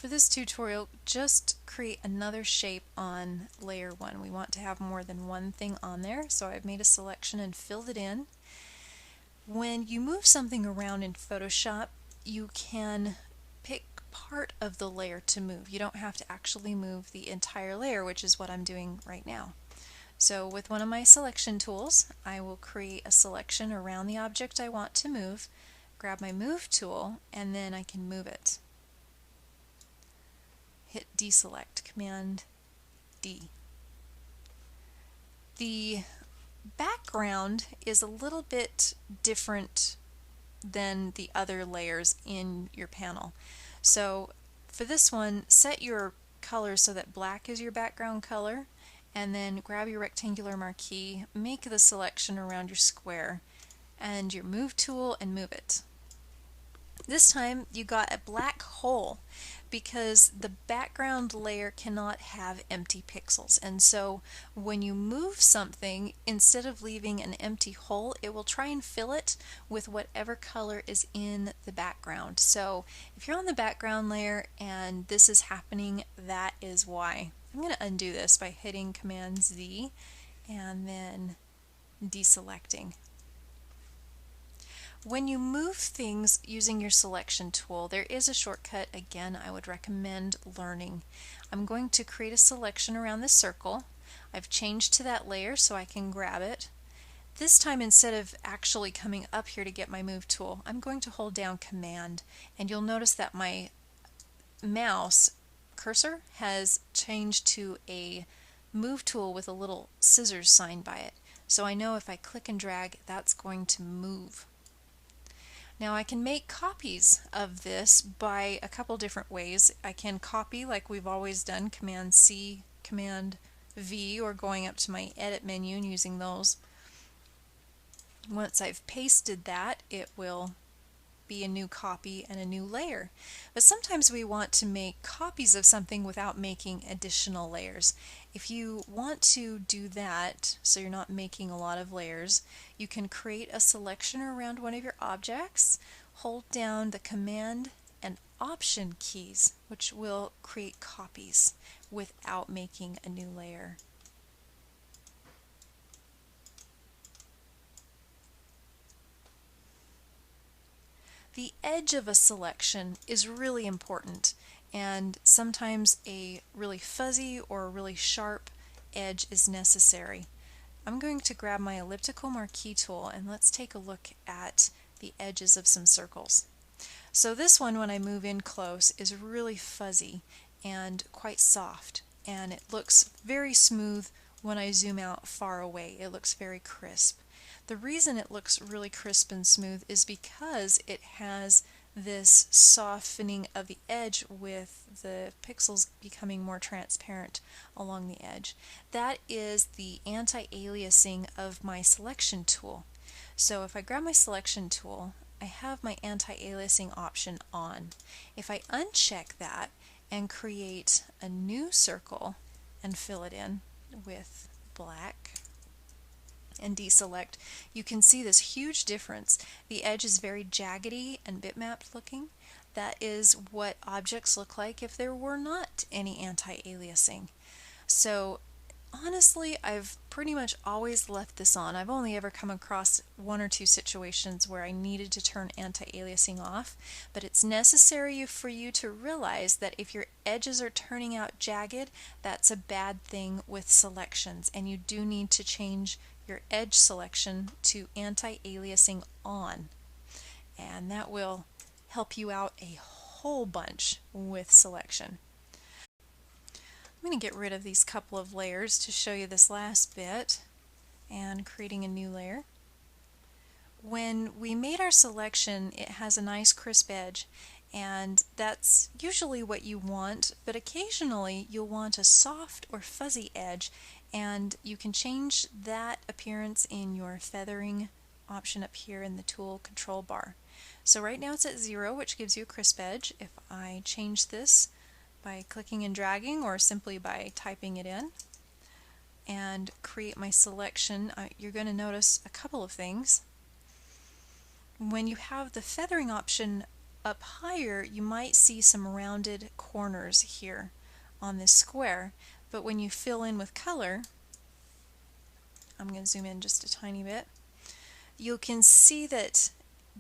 for this tutorial, just create another shape on layer 1. We want to have more than one thing on there, so I've made a selection and filled it in. When you move something around in Photoshop, you can pick part of the layer to move. You don't have to actually move the entire layer, which is what I'm doing right now. So with one of my selection tools, I will create a selection around the object I want to move, grab my Move tool, and then I can move it. Hit deselect, Command D. The background is a little bit different than the other layers in your panel. So for this one, set your color so that black is your background color, and then grab your rectangular marquee, make the selection around your square and your Move tool and move it. This time you got a black hole because the background layer cannot have empty pixels, and so when you move something, instead of leaving an empty hole, it will try and fill it with whatever color is in the background. So if you're on the background layer and this is happening, that is why. I'm going to undo this by hitting Command Z and then deselecting. When you move things using your selection tool, there is a shortcut, again, I would recommend learning. I'm going to create a selection around this circle. I've changed to that layer so I can grab it. This time, instead of actually coming up here to get my Move tool, I'm going to hold down Command, and you'll notice that my mouse cursor has changed to a Move tool with a little scissors sign by it. So I know if I click and drag, that's going to move. Now I can make copies of this by a couple different ways. I can copy like we've always done, Command C, Command V, or going up to my edit menu and using those. Once I've pasted that, it will be a new copy and a new layer. But sometimes we want to make copies of something without making additional layers. If you want to do that, so you're not making a lot of layers, you can create a selection around one of your objects, hold down the Command and Option keys, which will create copies without making a new layer. The edge of a selection is really important, and sometimes a really fuzzy or really sharp edge is necessary. I'm going to grab my elliptical marquee tool and let's take a look at the edges of some circles. So this one, when I move in close, is really fuzzy and quite soft, and it looks very smooth when I zoom out far away. It looks very crisp. The reason it looks really crisp and smooth is because it has this softening of the edge with the pixels becoming more transparent along the edge. That is the anti-aliasing of my selection tool. So if I grab my selection tool, I have my anti-aliasing option on. If I uncheck that and create a new circle and fill it in with black, and deselect, you can see this huge difference. The edge is very jaggedy and bitmapped looking. That is what objects look like if there were not any anti-aliasing. So honestly, I've pretty much always left this on. I've only ever come across one or two situations where I needed to turn anti-aliasing off, but it's necessary for you to realize that if your edges are turning out jagged, that's a bad thing with selections, and you do need to change your edge selection to anti-aliasing on, and that will help you out a whole bunch with selection. I'm going to get rid of these couple of layers to show you this last bit and creating a new layer. When we made our selection, it has a nice crisp edge, and that's usually what you want, but occasionally you'll want a soft or fuzzy edge, and you can change that appearance in your feathering option up here in the tool control bar. So right now it's at 0, which gives you a crisp edge. If I change this by clicking and dragging or simply by typing it in and create my selection, you're going to notice a couple of things. When you have the feathering option up higher, you might see some rounded corners here on this square, but when you fill in with color, I'm going to zoom in just a tiny bit, you can see that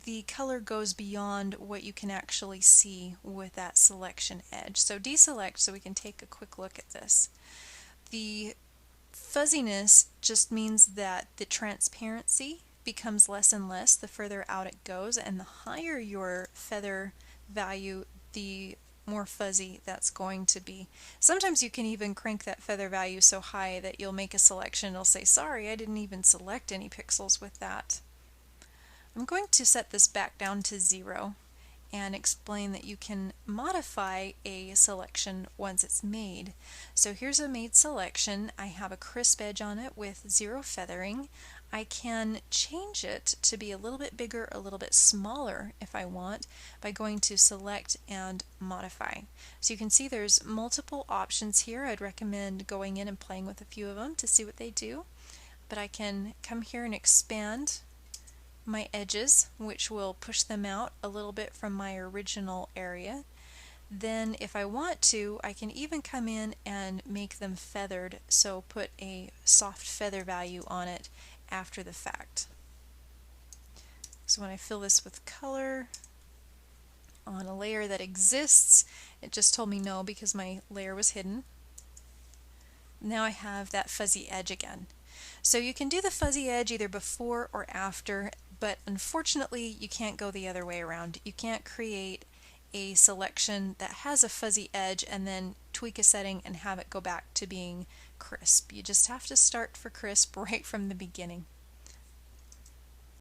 the color goes beyond what you can actually see with that selection edge. So deselect so we can take a quick look at this. The fuzziness just means that the transparency becomes less and less the further out it goes, and the higher your feather value, the more fuzzy that's going to be. Sometimes you can even crank that feather value so high that you'll make a selection, it'll say, sorry, I didn't even select any pixels with that. I'm going to set this back down to 0 and explain that you can modify a selection once it's made. So here's a made selection. I have a crisp edge on it with 0 feathering. I can change it to be a little bit bigger, a little bit smaller if I want, by going to select and modify. So you can see there's multiple options here. I'd recommend going in and playing with a few of them to see what they do. But I can come here and expand my edges, which will push them out a little bit from my original area. Then if I want to, I can even come in and make them feathered, so put a soft feather value on it after the fact. So when I fill this with color on a layer that exists, it just told me no because my layer was hidden. Now I have that fuzzy edge again. So you can do the fuzzy edge either before or after, but unfortunately you can't go the other way around. You can't create a selection that has a fuzzy edge and then tweak a setting and have it go back to being crisp. You just have to start for crisp right from the beginning.